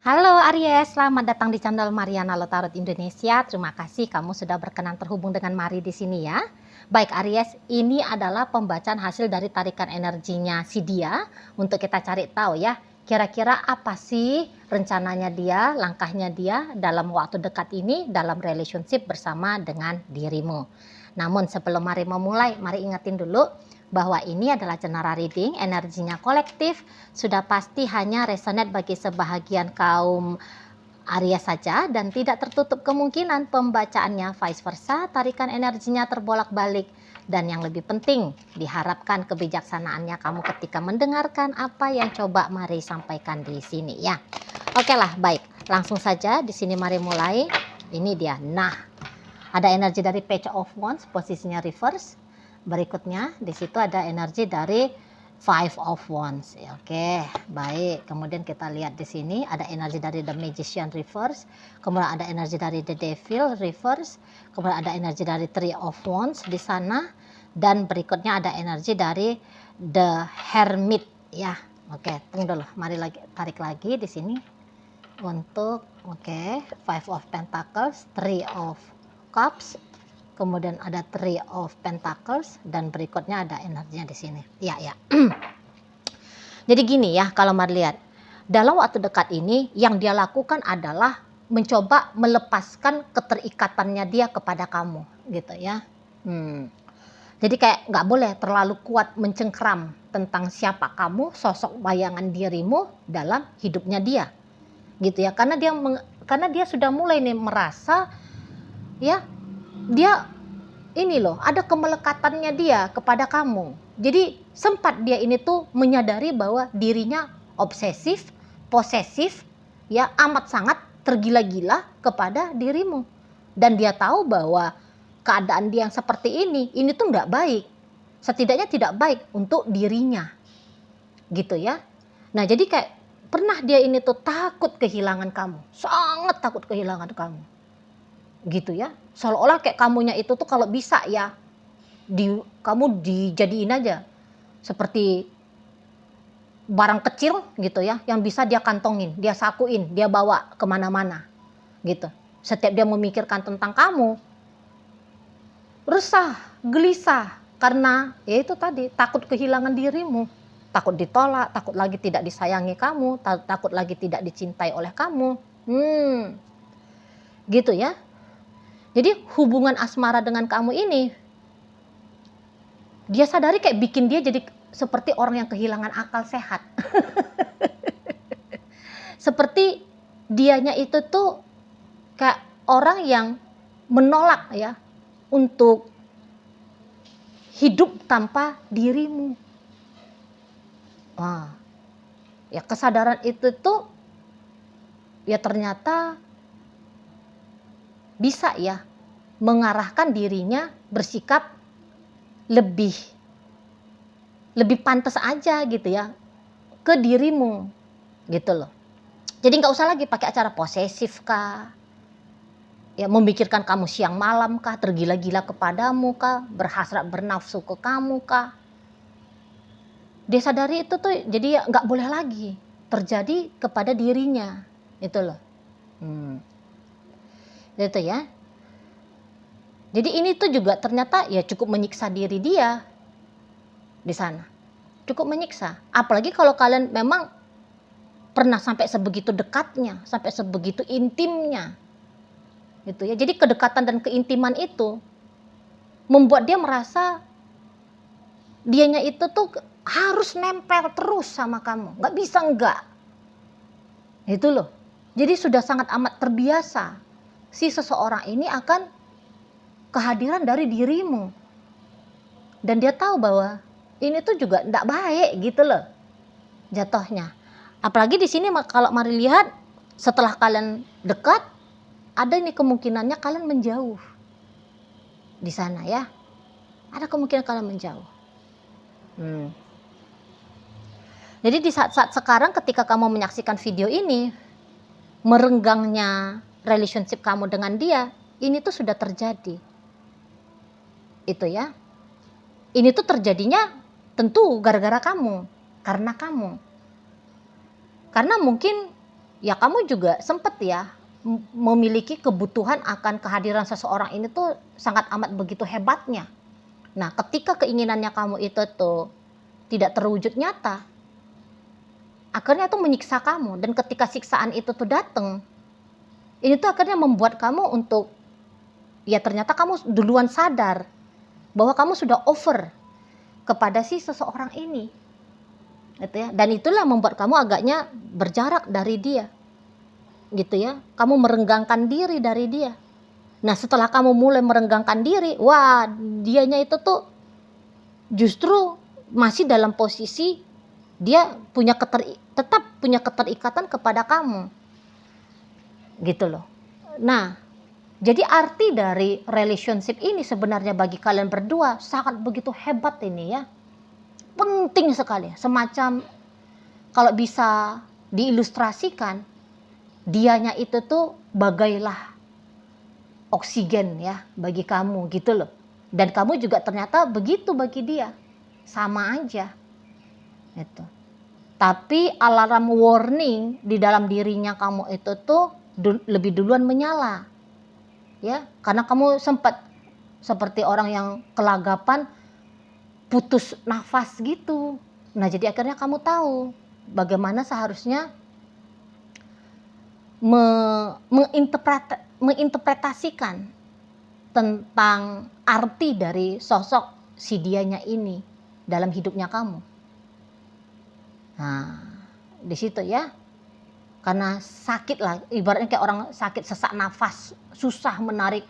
Halo Aries, selamat datang di channel Mariana Lotarot Indonesia. Terima kasih kamu sudah berkenan terhubung dengan Mari di sini ya. Baik Aries, ini adalah pembacaan hasil dari tarikan energinya si dia untuk kita cari tahu ya. Kira-kira apa sih rencananya dia, langkahnya dia dalam waktu dekat ini dalam relationship bersama dengan dirimu. Namun sebelum Mari memulai, mari ingetin dulu bahwa ini adalah general reading, energinya kolektif, sudah pasti hanya resonate bagi sebahagian kaum Aries saja dan tidak tertutup kemungkinan pembacaannya vice versa, tarikan energinya terbolak-balik. Dan yang lebih penting, diharapkan kebijaksanaannya kamu ketika mendengarkan apa yang coba Mari sampaikan di sini ya. Oke lah, baik. Langsung saja di sini Mari mulai. Ini dia. Nah, ada energi dari Page of Wands, posisinya reverse. Berikutnya di situ ada energi dari Five of Wands. Oke, baik. Kemudian kita lihat di sini ada energi dari The Magician reverse, kemudian ada energi dari The Devil reverse, kemudian ada energi dari Three of Wands di sana, dan berikutnya ada energi dari The Hermit ya. Oke, tunggu dulu. Mari tarik lagi di sini untuk Five of Pentacles, Three of Cups, kemudian ada Three of Pentacles, dan berikutnya ada energinya di sini. Ya. Jadi gini ya, kalau Mari lihat, dalam waktu dekat ini yang dia lakukan adalah mencoba melepaskan keterikatannya dia kepada kamu, gitu ya. Jadi kayak nggak boleh terlalu kuat mencengkram tentang siapa kamu, sosok bayangan dirimu dalam hidupnya dia, gitu ya. Karena dia sudah mulai nih merasa ya, dia ini loh, ada kemelekatannya dia kepada kamu. Jadi sempat dia ini tuh menyadari bahwa dirinya obsesif, posesif, ya amat sangat tergila-gila kepada dirimu. Dan dia tahu bahwa keadaan dia yang seperti ini tuh nggak baik. Setidaknya tidak baik untuk dirinya. Gitu ya. Nah jadi kayak pernah dia ini tuh takut kehilangan kamu. Sangat takut kehilangan kamu. Gitu ya, seolah-olah kayak kamunya itu tuh kalau bisa ya kamu dijadiin aja seperti barang kecil gitu ya, yang bisa dia kantongin, dia sakuin, dia bawa kemana-mana gitu. Setiap dia memikirkan tentang kamu, resah, gelisah, karena ya itu tadi, takut kehilangan dirimu, takut ditolak, takut lagi tidak disayangi kamu, takut lagi tidak dicintai oleh kamu. Gitu ya. Jadi hubungan asmara dengan kamu ini, dia sadari kayak bikin dia jadi seperti orang yang kehilangan akal sehat. Seperti dianya itu tuh kayak orang yang menolak ya untuk hidup tanpa dirimu. Wah, ya kesadaran itu tuh ya ternyata bisa ya mengarahkan dirinya bersikap lebih pantas aja gitu ya ke dirimu gitu loh. Jadi nggak usah lagi pakai acara posesif kah, ya memikirkan kamu siang malam kah, tergila-gila kepadamu kah, berhasrat bernafsu ke kamu kah. Dia sadari itu tuh jadi nggak boleh lagi terjadi kepada dirinya itu loh. Gitu ya. Jadi ini tuh juga ternyata ya cukup menyiksa diri dia di sana. Cukup menyiksa. Apalagi kalau kalian memang pernah sampai sebegitu dekatnya, sampai sebegitu intimnya. Gitu ya. Jadi kedekatan dan keintiman itu membuat dia merasa dianya itu tuh harus nempel terus sama kamu. Nggak bisa enggak. Itu loh. Jadi sudah sangat amat terbiasa si seseorang ini akan kehadiran dari dirimu. Dan dia tahu bahwa ini tuh juga enggak baik gitu loh jatuhnya. Apalagi di sini kalau Mari lihat setelah kalian dekat, ada nih kemungkinannya kalian menjauh. Di sana ya. Ada kemungkinan kalian menjauh. Jadi di saat-saat sekarang ketika kamu menyaksikan video ini, merenggangnya relationship kamu dengan dia, ini tuh sudah terjadi. Itu ya. Ini tuh terjadinya tentu gara-gara kamu, karena kamu. Karena mungkin ya kamu juga sempet ya memiliki kebutuhan akan kehadiran seseorang ini tuh sangat amat begitu hebatnya. Nah, ketika keinginannya kamu itu tuh tidak terwujud nyata, akhirnya tuh menyiksa kamu. Dan ketika siksaan itu tuh datang, ini tuh akhirnya membuat kamu untuk, ya ternyata kamu duluan sadar bahwa kamu sudah over kepada si seseorang ini, gitu ya. Dan itulah membuat kamu agaknya berjarak dari dia, gitu ya. Kamu merenggangkan diri dari dia. Nah, setelah kamu mulai merenggangkan diri, wah, dianya itu tuh justru masih dalam posisi dia tetap punya keterikatan kepada kamu, gitu loh. Nah, jadi arti dari relationship ini sebenarnya bagi kalian berdua sangat begitu hebat ini ya. Penting sekali. Semacam kalau bisa diilustrasikan, dianya itu tuh bagailah oksigen ya bagi kamu gitu loh. Dan kamu juga ternyata begitu bagi dia. Sama aja. Gitu. Tapi alarm warning di dalam dirinya kamu itu tuh lebih duluan menyala. Ya, karena kamu sempat seperti orang yang kelagapan putus nafas gitu. Nah, jadi akhirnya kamu tahu bagaimana seharusnya menginterpretasikan tentang arti dari sosok si dianya ini dalam hidupnya kamu. Nah, di situ ya. Karena sakit lah, ibaratnya kayak orang sakit sesak nafas, susah menarik,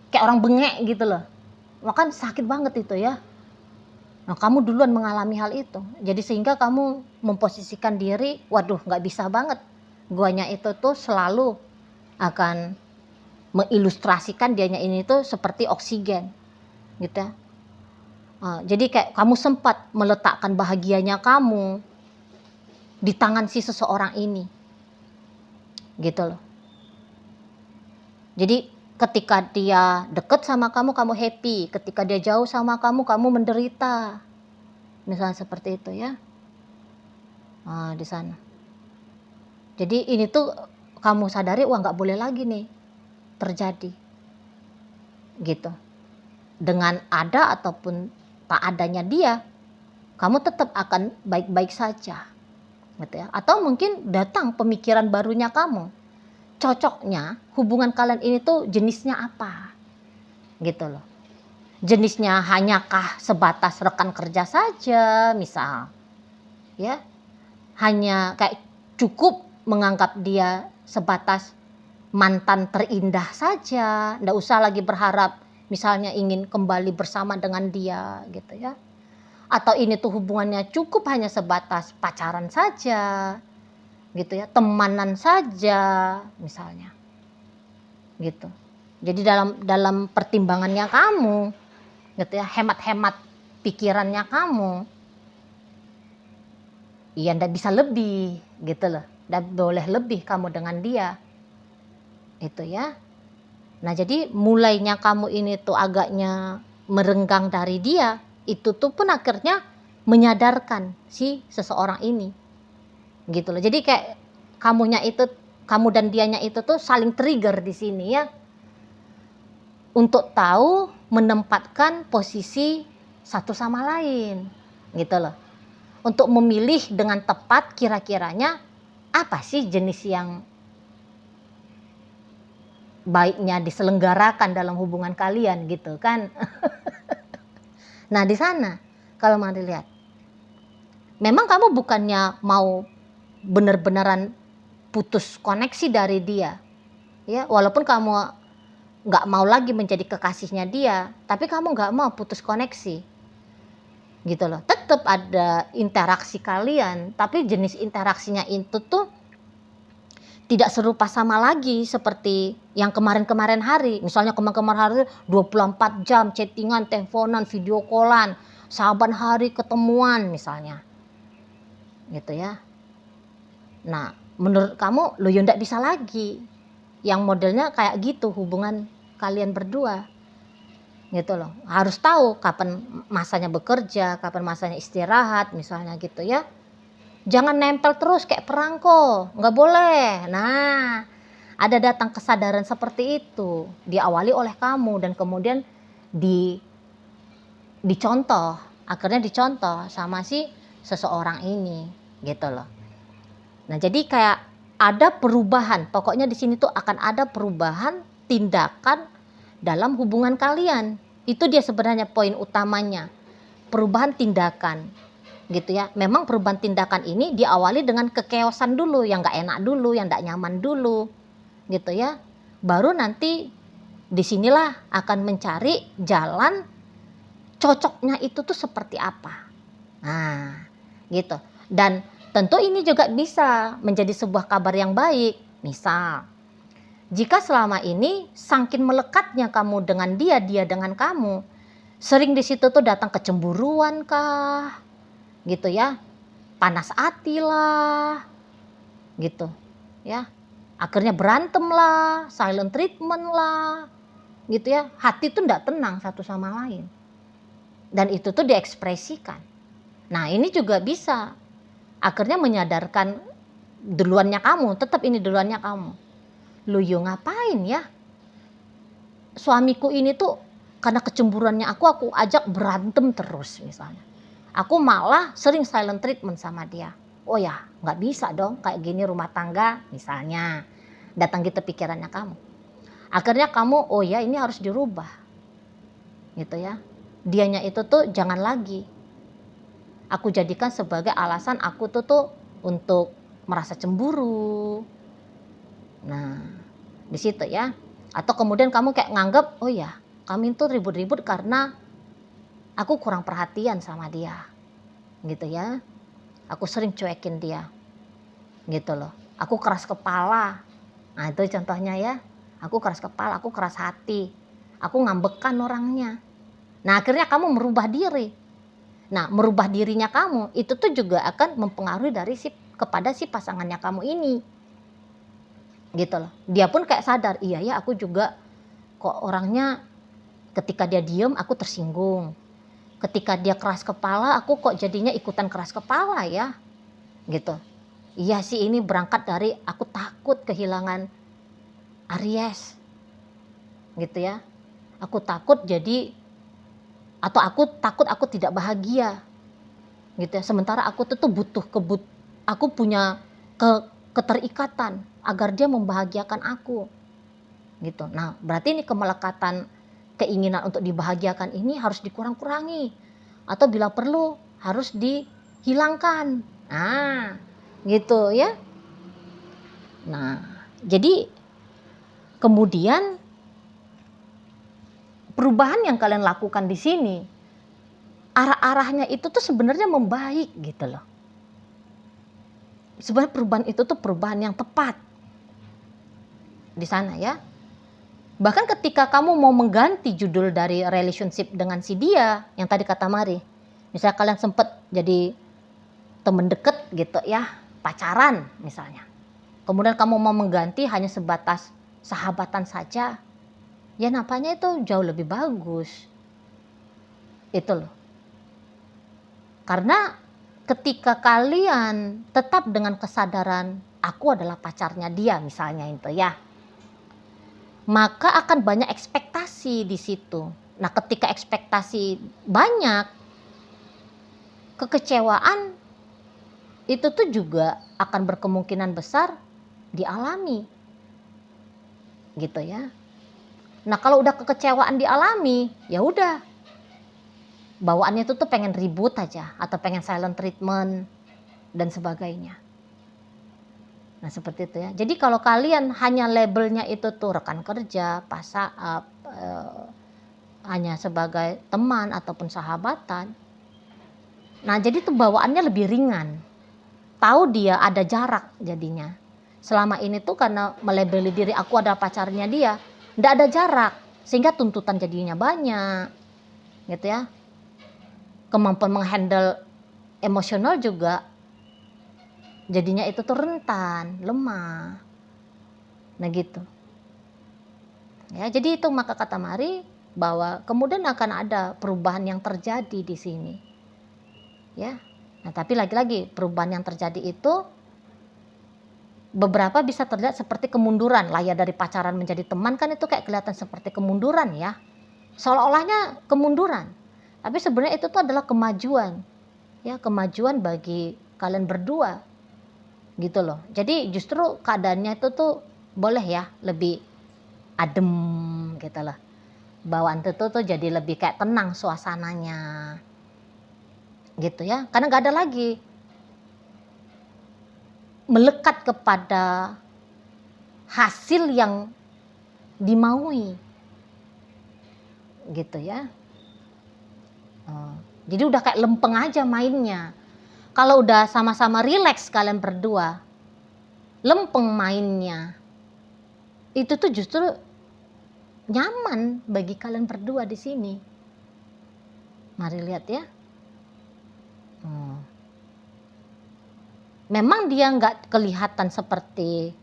kayak orang bengek gitu loh. Maka sakit banget itu ya. Nah, kamu duluan mengalami hal itu. Jadi sehingga kamu memposisikan diri, waduh nggak bisa banget. Guanya itu tuh selalu akan mengilustrasikan dianya ini tuh seperti oksigen gitu ya. Jadi kayak kamu sempat meletakkan bahagianya kamu di tangan si seseorang ini. Gitu loh. Jadi ketika dia deket sama kamu, kamu happy. Ketika dia jauh sama kamu, kamu menderita. Misalnya seperti itu ya. Di sana. Jadi ini tuh kamu sadari, wah nggak boleh lagi nih terjadi. Gitu. Dengan ada ataupun tak adanya dia, kamu tetap akan baik-baik saja. Gitu ya. Atau mungkin datang pemikiran barunya kamu. Cocoknya hubungan kalian ini tuh jenisnya apa? Gitu loh. Jenisnya hanyakah sebatas rekan kerja saja, misal. Ya. Hanya kayak cukup menganggap dia sebatas mantan terindah saja, nggak usah lagi berharap misalnya ingin kembali bersama dengan dia gitu ya. Atau ini tuh hubungannya cukup hanya sebatas pacaran saja, gitu ya, temanan saja misalnya, gitu. Jadi dalam pertimbangannya kamu, gitu ya, hemat-hemat pikirannya kamu, iya ndak bisa lebih, gitu loh, ndak boleh lebih kamu dengan dia, itu ya. Nah jadi mulainya kamu ini tuh agaknya merenggang dari dia, itu tuh pun akhirnya menyadarkan si seseorang ini. Gitu loh. Jadi kayak kamu dan dianya itu tuh saling trigger di sini ya. Untuk tahu menempatkan posisi satu sama lain. Gitu loh. Untuk memilih dengan tepat kira-kiranya apa sih jenis yang baiknya diselenggarakan dalam hubungan kalian gitu kan. Nah di sana kalau mau dilihat, memang kamu bukannya mau benar-benaran putus koneksi dari dia, ya walaupun kamu nggak mau lagi menjadi kekasihnya dia, tapi kamu nggak mau putus koneksi, gitu loh. Tetap ada interaksi kalian, tapi jenis interaksinya itu tuh tidak serupa sama lagi seperti yang kemarin-kemarin hari. Misalnya kemarin-kemarin hari 24 jam chattingan, teleponan, video callan, saban hari ketemuan misalnya. Gitu ya. Nah, menurut kamu lo ya ndak bisa lagi. Yang modelnya kayak gitu hubungan kalian berdua. Gitu loh. Harus tahu kapan masanya bekerja, kapan masanya istirahat misalnya gitu ya. Jangan nempel terus kayak perangko, nggak boleh. Nah, ada datang kesadaran seperti itu, diawali oleh kamu dan kemudian di dicontoh, akhirnya dicontoh sama si seseorang ini, gitu loh. Nah, jadi kayak ada perubahan, pokoknya di sini tuh akan ada perubahan tindakan dalam hubungan kalian. Itu dia sebenarnya poin utamanya, perubahan tindakan, gitu ya. Memang perubahan tindakan ini diawali dengan kekeosan dulu, yang nggak enak dulu, yang nggak nyaman dulu, gitu ya. Baru nanti disinilah akan mencari jalan cocoknya itu tuh seperti apa. Nah, gitu. Dan tentu ini juga bisa menjadi sebuah kabar yang baik. Misal, jika selama ini saking melekatnya kamu dengan dia, dia dengan kamu, sering di situ tuh datang kecemburuan kah, gitu ya, panas hati lah, gitu ya. Akhirnya berantem lah, silent treatment lah, gitu ya. Hati tuh nggak tenang satu sama lain. Dan itu tuh diekspresikan. Nah, ini juga bisa akhirnya menyadarkan duluannya kamu, tetap ini duluannya kamu. Lu ngapain ya? Suamiku ini tuh karena kecemburuannya aku ajak berantem terus misalnya. Aku malah sering silent treatment sama dia. Oh ya, nggak bisa dong kayak gini rumah tangga misalnya. Datang gitu pikirannya kamu. Akhirnya kamu, oh ya ini harus dirubah. Gitu ya. Dianya itu tuh jangan lagi aku jadikan sebagai alasan aku tuh untuk merasa cemburu. Nah, di situ ya. Atau kemudian kamu kayak nganggep, oh ya, kami tuh ribut-ribut karena aku kurang perhatian sama dia. Gitu ya. Aku sering cuekin dia. Gitu loh. Aku keras kepala. Nah, itu contohnya ya. Aku keras kepala, aku keras hati. Aku ngambekan orangnya. Nah, akhirnya kamu merubah diri. Nah, merubah dirinya kamu itu tuh juga akan mempengaruhi kepada si pasangannya kamu ini. Gitu loh. Dia pun kayak sadar, iya ya aku juga kok orangnya ketika dia diem aku tersinggung. Ketika dia keras kepala aku kok jadinya ikutan keras kepala ya. Gitu. Iya sih ini berangkat dari aku takut kehilangan Aries. Gitu ya. Aku takut atau aku takut aku tidak bahagia. Gitu ya. Sementara aku tuh aku punya keterikatan agar dia membahagiakan aku. Gitu. Nah, berarti ini kemelekatan keinginan untuk dibahagiakan ini harus dikurang-kurangi atau bila perlu harus dihilangkan. Nah, gitu ya. Nah, jadi kemudian perubahan yang kalian lakukan di sini arah-arahnya itu tuh sebenarnya membaik gitu loh. Sebenarnya perubahan itu tuh perubahan yang tepat di sana ya. Bahkan ketika kamu mau mengganti judul dari relationship dengan si dia, yang tadi kata Mari, misalnya kalian sempet jadi temen deket gitu ya, pacaran misalnya. Kemudian kamu mau mengganti hanya sebatas sahabatan saja, ya nampaknya itu jauh lebih bagus. Itu loh. Karena ketika kalian tetap dengan kesadaran, aku adalah pacarnya dia misalnya itu ya, maka akan banyak ekspektasi di situ. Nah, ketika ekspektasi banyak, kekecewaan itu tuh juga akan berkemungkinan besar dialami. Gitu ya. Nah, kalau udah kekecewaan dialami, ya udah. Bawaannya itu tuh pengen ribut aja atau pengen silent treatment dan sebagainya. Nah, seperti itu ya. Jadi kalau kalian hanya labelnya itu tuh rekan kerja, hanya sebagai teman ataupun sahabatan. Nah, jadi tuh bawaannya lebih ringan. Tahu dia ada jarak jadinya. Selama ini tuh karena melabeli diri aku adalah pacarnya dia, nggak ada jarak. Sehingga tuntutan jadinya banyak. Gitu ya. Kemampuan menghandle emosional juga jadinya itu tuh rentan, lemah. Nah gitu. Ya, jadi itu maka kata Mari bahwa kemudian akan ada perubahan yang terjadi di sini. Ya. Nah, tapi lagi-lagi perubahan yang terjadi itu beberapa bisa terlihat seperti kemunduran lah ya, dari pacaran menjadi teman kan itu kayak kelihatan seperti kemunduran ya. Seolah-olahnya kemunduran. Tapi sebenarnya itu tuh adalah kemajuan. Ya, kemajuan bagi kalian berdua. Gitu loh. Jadi justru keadaannya itu tuh boleh ya lebih adem gitu loh. Bawaan itu tuh jadi lebih kayak tenang suasananya. Gitu ya. Karena gak ada lagi melekat kepada hasil yang dimaui gitu ya. Jadi udah kayak lempeng aja mainnya. Kalau udah sama-sama rileks kalian berdua, lempeng mainnya, itu tuh justru nyaman bagi kalian berdua di sini. Mari lihat ya. Memang dia nggak kelihatan seperti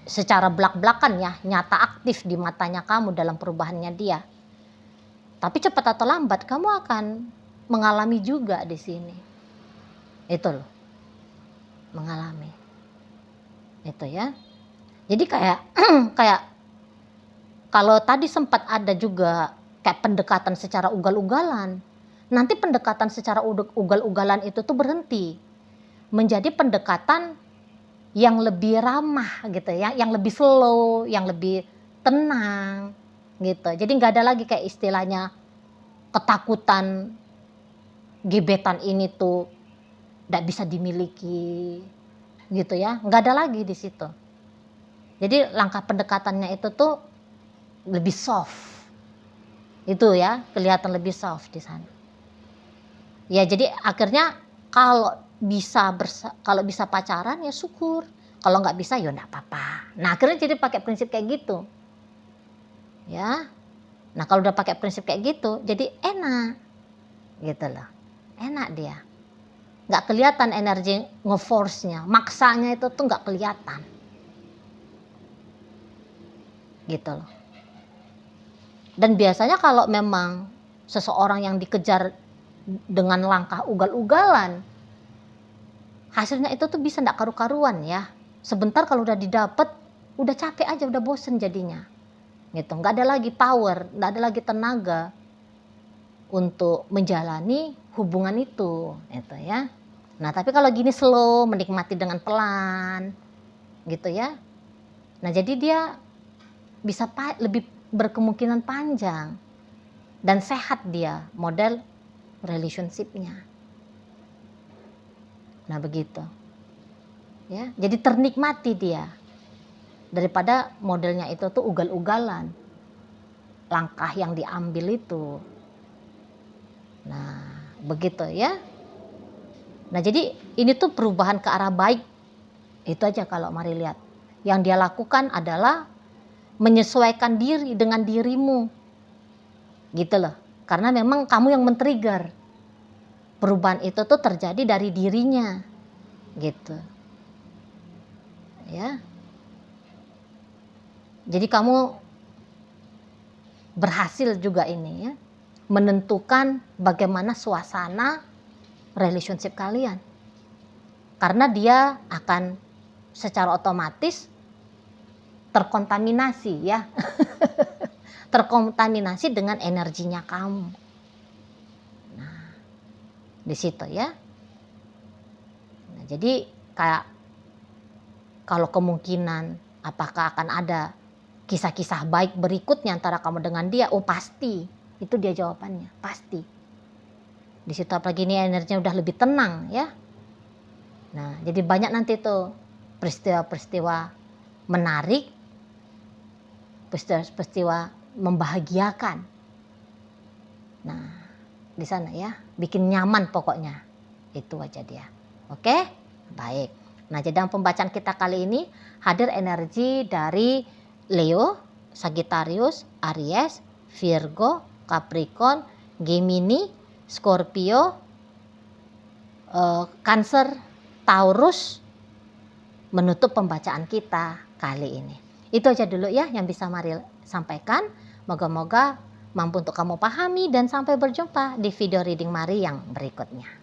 secara belak-belakan ya, nyata aktif di matanya kamu dalam perubahannya dia. Tapi cepat atau lambat kamu akan mengalami juga di sini. Itu loh. Mengalami. Itu ya. Jadi kayak kayak kalau tadi sempat ada juga kayak pendekatan secara ugal-ugalan. Nanti pendekatan secara ugal-ugalan itu tuh berhenti menjadi pendekatan yang lebih ramah gitu ya, yang lebih slow, yang lebih tenang gitu. Jadi nggak ada lagi kayak istilahnya ketakutan gebetan ini tuh nggak bisa dimiliki gitu ya, nggak ada lagi di situ. Jadi langkah pendekatannya itu tuh lebih soft, itu ya, kelihatan lebih soft di sana. Ya jadi akhirnya kalau bisa pacaran ya syukur, kalau nggak bisa ya nggak apa-apa. Nah akhirnya jadi pakai prinsip kayak gitu, ya. Nah kalau udah pakai prinsip kayak gitu, jadi enak, gitu loh, enak dia. Nggak kelihatan energi ngeforce-nya, maksanya itu tuh nggak kelihatan, gitu loh. Dan biasanya kalau memang seseorang yang dikejar dengan langkah ugal-ugalan, hasilnya itu tuh bisa nggak karu-karuan ya. Sebentar kalau udah didapet, udah capek aja, udah bosen jadinya. Gitu, nggak ada lagi power, nggak ada lagi tenaga untuk menjalani hubungan itu, gitu ya. Nah tapi kalau gini slow, menikmati dengan pelan, gitu ya. Nah jadi dia bisa lebih berkemungkinan panjang dan sehat dia model relationship-nya. Nah begitu ya, jadi ternikmati dia daripada modelnya itu tuh ugal-ugalan langkah yang diambil itu. Nah begitu ya. Nah jadi ini tuh perubahan ke arah baik. Itu aja kalau mari lihat. Yang dia lakukan adalah menyesuaikan diri dengan dirimu, gitu loh. Karena memang kamu yang men-trigger. Perubahan itu tuh terjadi dari dirinya, gitu. Ya. Jadi kamu berhasil juga ini ya, menentukan bagaimana suasana relationship kalian. Karena dia akan secara otomatis terkontaminasi ya. Terkontaminasi dengan energinya kamu. Nah, di situ ya. Nah, jadi kayak kalau kemungkinan apakah akan ada kisah-kisah baik berikutnya antara kamu dengan dia, oh pasti. Itu dia jawabannya, pasti. Di situ apalagi ini energinya udah lebih tenang ya. Nah, jadi banyak nanti tuh peristiwa-peristiwa menarik, peristiwa membahagiakan. Nah, di sana ya, bikin nyaman pokoknya. Itu aja dia. Oke? Baik. Nah, jadi dalam pembacaan kita kali ini hadir energi dari Leo, Sagittarius, Aries, Virgo, Capricorn, Gemini, Scorpio, Cancer, Taurus, menutup pembacaan kita kali ini. Itu aja dulu ya yang bisa Mari sampaikan. Moga-moga mampu untuk kamu pahami, dan sampai berjumpa di video reading Mari yang berikutnya.